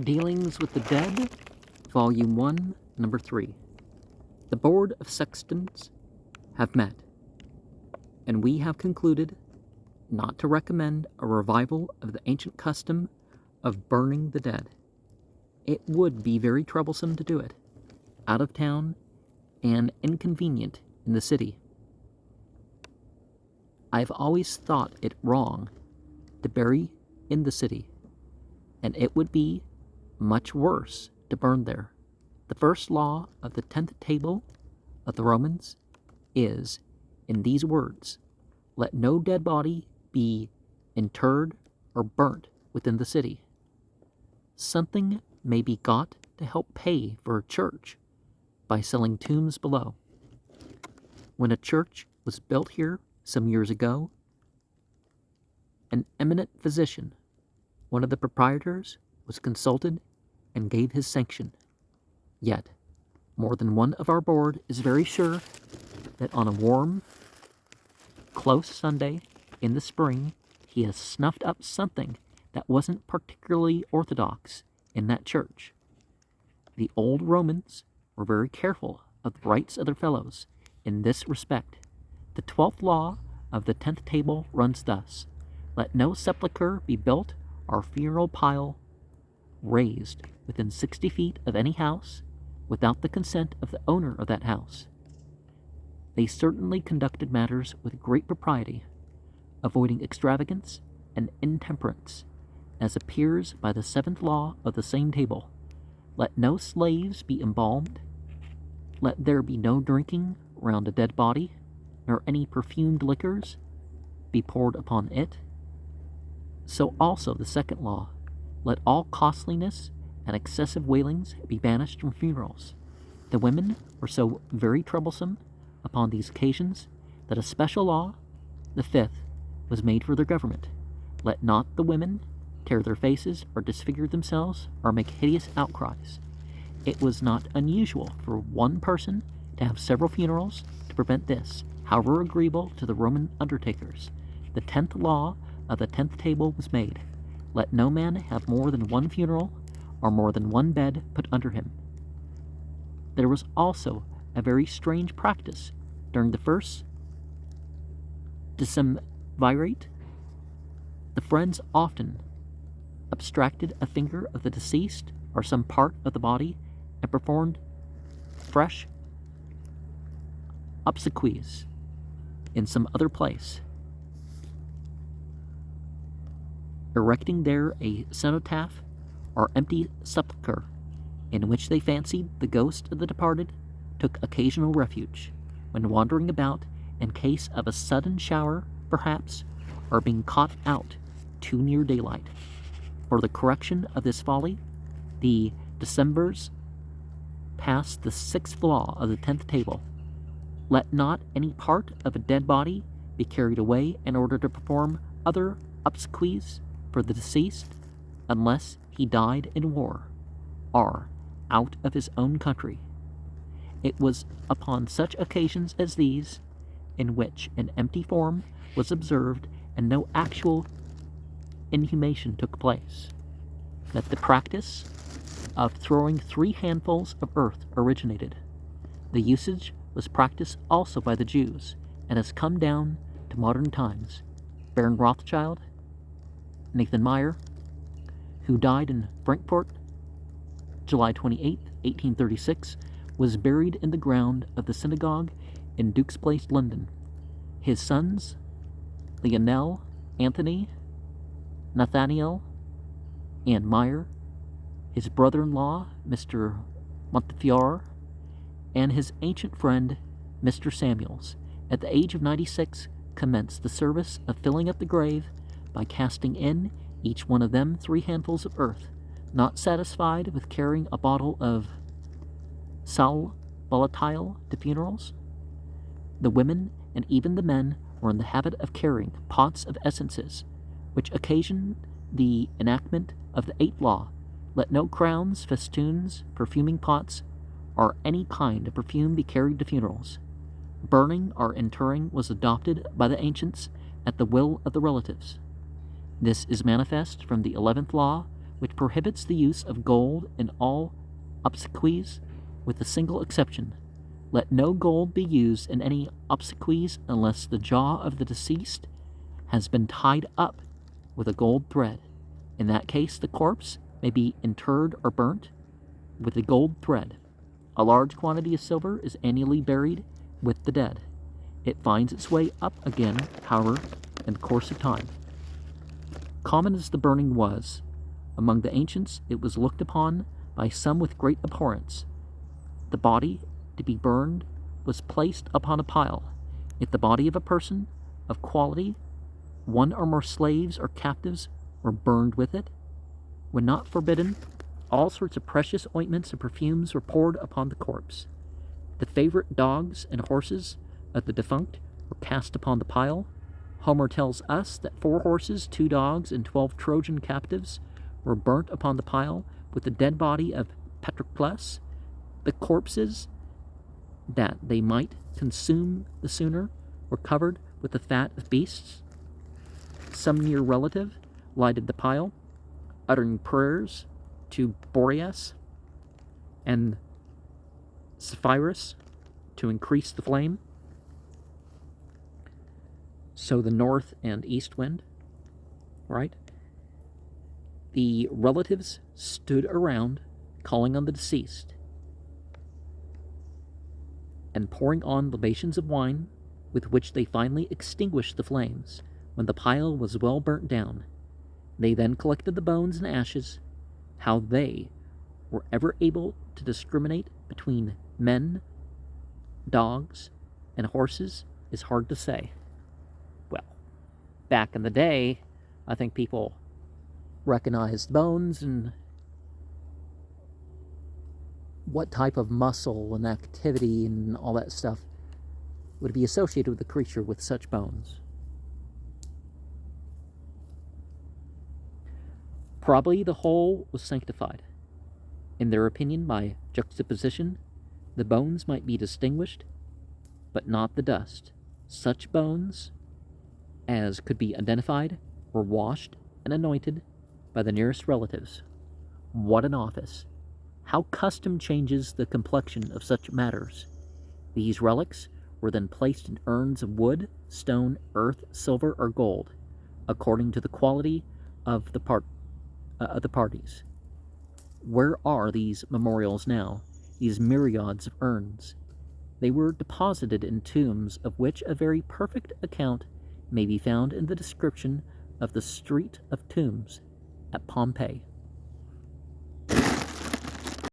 Dealings with the Dead, Volume 1, Number 3. The Board of Sextons have met, and we have concluded not to recommend a revival of the ancient custom of burning the dead. It would be very troublesome to do it, out of town, and inconvenient in the city. I've always thought it wrong to bury in the city, and it would be much worse to burn there. The first law of the 10th table of the Romans is in these words: let no dead body be interred or burnt within the city. Something may be got to help pay for a church by selling tombs below. When a church was built here some years ago, an eminent physician, one of the proprietors, was consulted and gave his sanction. Yet, more than one of our board is very sure that on a warm, close Sunday in the spring, he has snuffed up something that wasn't particularly orthodox in that church. The old Romans were very careful of the rights of their fellows in this respect. The 12th law of the 10th table runs thus: let no sepulchre be built or funeral pile raised within 60 feet of any house without the consent of the owner of that house. They certainly conducted matters with great propriety, avoiding extravagance and intemperance, as appears by the 7th law of the same table. Let no slaves be embalmed. Let there be no drinking round a dead body, nor any perfumed liquors be poured upon it. So also the 2nd law: let all costliness and excessive wailings be banished from funerals. The women were so very troublesome upon these occasions that a special law, the 5th, was made for their government. Let not the women tear their faces or disfigure themselves or make hideous outcries. It was not unusual for one person to have several funerals to prevent this, however agreeable to the Roman undertakers. The 10th law of the 10th table was made: let no man have more than one funeral or more than one bed put under him. There was also a very strange practice during the first decemvirate. The friends often abstracted a finger of the deceased or some part of the body and performed fresh obsequies in some other place, erecting there a cenotaph or empty sepulchre, in which they fancied the ghost of the departed took occasional refuge, when wandering about in case of a sudden shower, perhaps, or being caught out too near daylight. For the correction of this folly, the Decemvirs passed the 6th law of the 10th table: let not any part of a dead body be carried away in order to perform other obsequies for the deceased, unless he died in war, or out of his own country. It was upon such occasions as these, in which an empty form was observed and no actual inhumation took place, that the practice of throwing 3 handfuls of earth originated. The usage was practiced also by the Jews, and has come down to modern times. Baron Rothschild, Nathan Meyer, who died in Frankfurt, July 28, 1836, was buried in the ground of the synagogue in Duke's Place, London. His sons, Lionel, Anthony, Nathaniel, and Meyer, his brother-in-law, Mr. Montefiore, and his ancient friend, Mr. Samuels, at the age of 96, commenced the service of filling up the grave by casting in, each one of them, 3 handfuls of earth. Not satisfied with carrying a bottle of sal volatile to funerals, the women and even the men were in the habit of carrying pots of essences, which occasioned the enactment of the 8th law: let no crowns, festoons, perfuming pots, or any kind of perfume be carried to funerals. Burning or interring was adopted by the ancients at the will of the relatives. This is manifest from the 11th law, which prohibits the use of gold in all obsequies, with a single exception. Let no gold be used in any obsequies unless the jaw of the deceased has been tied up with a gold thread. In that case, the corpse may be interred or burnt with a gold thread. A large quantity of silver is annually buried with the dead. It finds its way up again, however, in the course of time. Common as the burning was, among the ancients it was looked upon by some with great abhorrence. The body to be burned was placed upon a pile. If the body of a person of quality, one or more slaves or captives were burned with it. When not forbidden, all sorts of precious ointments and perfumes were poured upon the corpse. The favorite dogs and horses of the defunct were cast upon the pile. Homer tells us that 4 horses, 2 dogs, and 12 Trojan captives were burnt upon the pile with the dead body of Patroclus. The corpses, that they might consume the sooner, were covered with the fat of beasts. Some near relative lighted the pile, uttering prayers to Boreas and Zephyrus to increase the flame. So the north and east wind, right? The relatives stood around, calling on the deceased and pouring on libations of wine, with which they finally extinguished the flames. When the pile was well burnt down, they then collected the bones and ashes. How they were ever able to discriminate between men, dogs, and horses is hard to say. Well, back in the day, I think people recognized bones and what type of muscle and activity and all that stuff would be associated with the creature with such bones. Probably the whole was sanctified. In their opinion, by juxtaposition, the bones might be distinguished, but not the dust. Such bones as could be identified were washed and anointed by the nearest relatives. What an office! How custom changes the complexion of such matters. These relics were then placed in urns of wood, stone, earth, silver, or gold, according to the quality of the parties. Where are these memorials now, these myriads of urns? They were deposited in tombs, of which a very perfect account may be found in the description of the Street of Tombs at Pompeii.